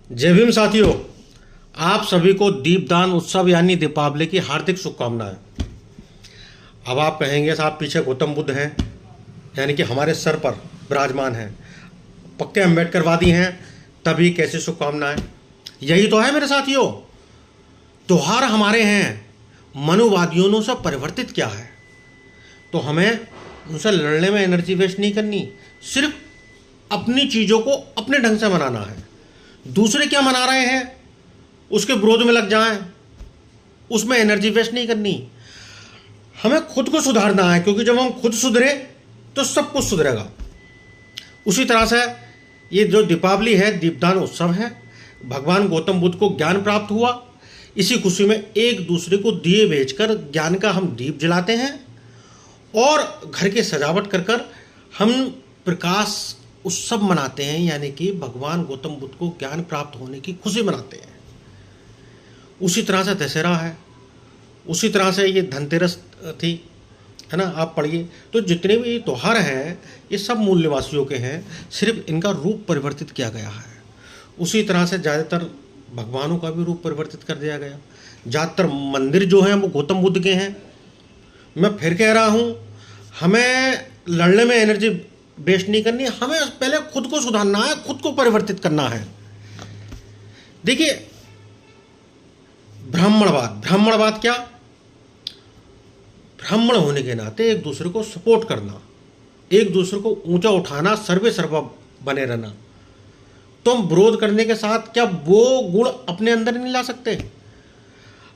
जय भीम साथियों, आप सभी को दीपदान उत्सव यानी दीपावली की हार्दिक शुभकामनाएं। अब आप कहेंगे साहब पीछे गौतम बुद्ध हैं, यानी कि हमारे सर पर विराजमान हैं, पक्के अम्बेडकरवादी हैं, तभी कैसी शुभकामनाएं। यही तो है मेरे साथियों, त्योहार हमारे हैं, मनुवादियों ने उसे परिवर्तित किया है। तो हमें उनसे लड़ने में एनर्जी वेस्ट नहीं करनी, सिर्फ अपनी चीज़ों को अपने ढंग से मनाना है। दूसरे क्या मना रहे हैं उसके विरोध में लग जाएं, उसमें एनर्जी वेस्ट नहीं करनी। हमें खुद को सुधारना है, क्योंकि जब हम खुद सुधरे तो सब कुछ सुधरेगा। उसी तरह से ये जो दीपावली है, दीपदान उत्सव है। भगवान गौतम बुद्ध को ज्ञान प्राप्त हुआ, इसी खुशी में एक दूसरे को दिए भेजकर ज्ञान का हम दीप जलाते हैं और घर की सजावट कर कर हम प्रकाश उत्सव मनाते हैं, यानी कि भगवान गौतम बुद्ध को ज्ञान प्राप्त होने की खुशी मनाते हैं। उसी तरह से दशहरा है, उसी तरह से ये धनतेरस थी, है ना। आप पढ़िए तो जितने भी त्यौहार हैं ये सब मूल्यवासियों के हैं, सिर्फ इनका रूप परिवर्तित किया गया है। उसी तरह से ज़्यादातर भगवानों का भी रूप परिवर्तित कर दिया गया। ज़्यादातर मंदिर जो हैं वो गौतम बुद्ध के हैं। मैं फिर कह रहा हूँ, हमें लड़ने में एनर्जी वेस्ट नहीं करनी, हमें पहले खुद को सुधारना है, खुद को परिवर्तित करना है। देखिए, ब्राह्मणवाद क्या? ब्राह्मण होने के नाते एक दूसरे को सपोर्ट करना, एक दूसरे को ऊंचा उठाना, सर्वे सर्वा बने रहना। तो हम विरोध करने के साथ क्या वो गुण अपने अंदर नहीं ला सकते?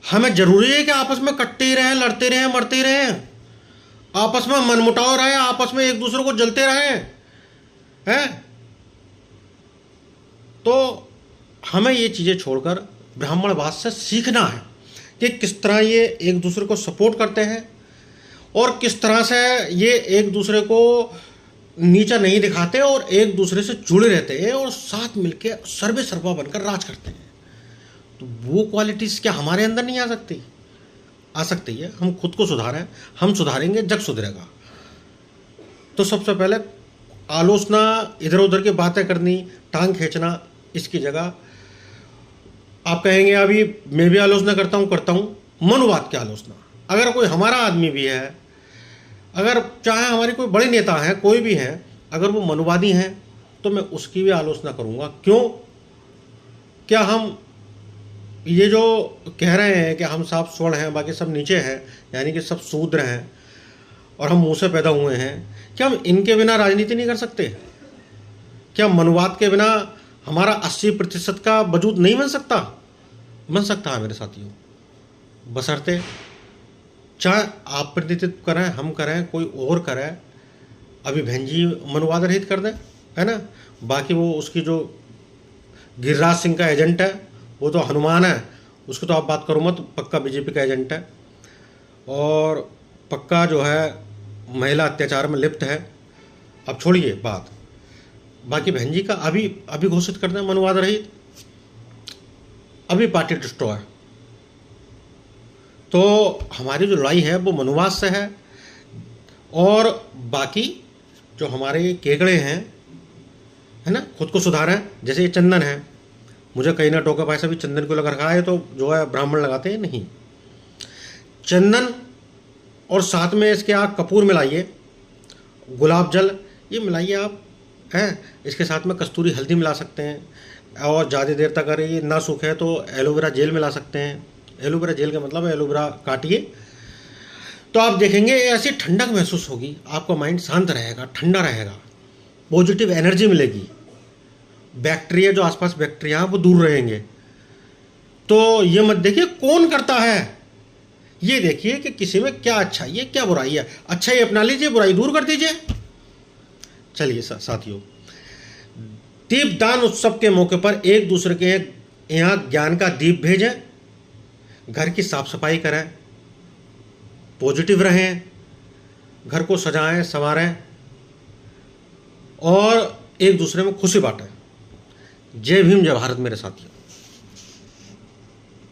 हमें जरूरी है कि आपस में कटते ही रहें, लड़ते रहें, मरते ही रहें, आपस में मनमुटाव रहे, आपस में एक दूसरे को जलते रहे हैं? तो हमें ये चीज़ें छोड़कर ब्राह्मणवाद से सीखना है कि किस तरह ये एक दूसरे को सपोर्ट करते हैं और किस तरह से ये एक दूसरे को नीचा नहीं दिखाते और एक दूसरे से जुड़े रहते हैं और साथ मिलके सर्वे सर्वा बनकर राज करते हैं। तो वो क्वालिटीज़ क्या हमारे अंदर नहीं आ सकती? आ सकती है। हम खुद को सुधारें, हम सुधारेंगे जग सुधरेगा। तो सबसे पहले आलोचना, इधर उधर की बातें करनी, टांग खींचना, इसकी जगह आप कहेंगे अभी मैं भी आलोचना करता हूँ मनुवाद की आलोचना। अगर कोई हमारा आदमी भी है, अगर चाहे हमारी कोई बड़े नेता हैं, कोई भी हैं, अगर वो मनुवादी हैं तो मैं उसकी भी आलोचना करूँगा। क्यों? क्या हम ये जो कह रहे हैं कि हम सब स्वर्ण हैं, बाकी सब नीचे हैं, यानी कि सब शूद्र हैं और हम मुंह से पैदा हुए हैं, क्या हम इनके बिना राजनीति नहीं कर सकते? क्या मनुवाद के बिना हमारा 80% का वजूद नहीं बन सकता? बन सकता है मेरे साथियों, बशर्ते चाहे आप प्रतिनिधित्व करें, हम करें, कोई और करे। अभी बहन जी मनुवाद रहित कर दें, है ना। बाकी वो उसकी जो गिरिराज सिंह का एजेंट है, वो तो हनुमान है, उसको तो आप बात करो मत, पक्का बीजेपी का एजेंट है और पक्का जो है महिला अत्याचार में लिप्त है। अब छोड़िए बात, बाकी बहन जी का अभी घोषित कर दें मनुवाद रहित, अभी पार्टी डिस्ट्रॉय। तो हमारी जो लड़ाई है वो मनुवाद से है। और बाकी जो हमारे केकड़े हैं, है ना, खुद को सुधारें। जैसे ये चंदन है, मुझे कहीं ना टोका पैसा भी चंदन को लगा रखा है, तो जो है ब्राह्मण लगाते हैं नहीं। चंदन और साथ में इसके आप कपूर मिलाइए, गुलाब जल ये मिलाइए आप, हैं। इसके साथ में कस्तूरी हल्दी मिला सकते हैं और ज़्यादा देर तक अगर ये ना सूखे तो एलोवेरा जेल मिला सकते हैं। एलोवेरा जेल का मतलब है एलोवेरा काटिए, तो आप देखेंगे ऐसी ठंडक महसूस होगी, आपका माइंड शांत रहेगा, ठंडा रहेगा, पॉजिटिव एनर्जी मिलेगी, बैक्टीरिया जो आसपास बैक्टीरिया वो दूर रहेंगे। तो ये मत देखिए कौन करता है, ये देखिए कि किसी में क्या अच्छाई है, क्या बुराई है। अच्छाई अपना लीजिए, बुराई दूर कर दीजिए। चलिए साथियों, दीपदान उत्सव के मौके पर एक दूसरे के यहाँ ज्ञान का दीप भेजें, घर की साफ सफाई करें, पॉजिटिव रहें, घर को सजाएं, संवारें और एक दूसरे में खुशी बांटें। जय भीम, जय भारत मेरे साथियों।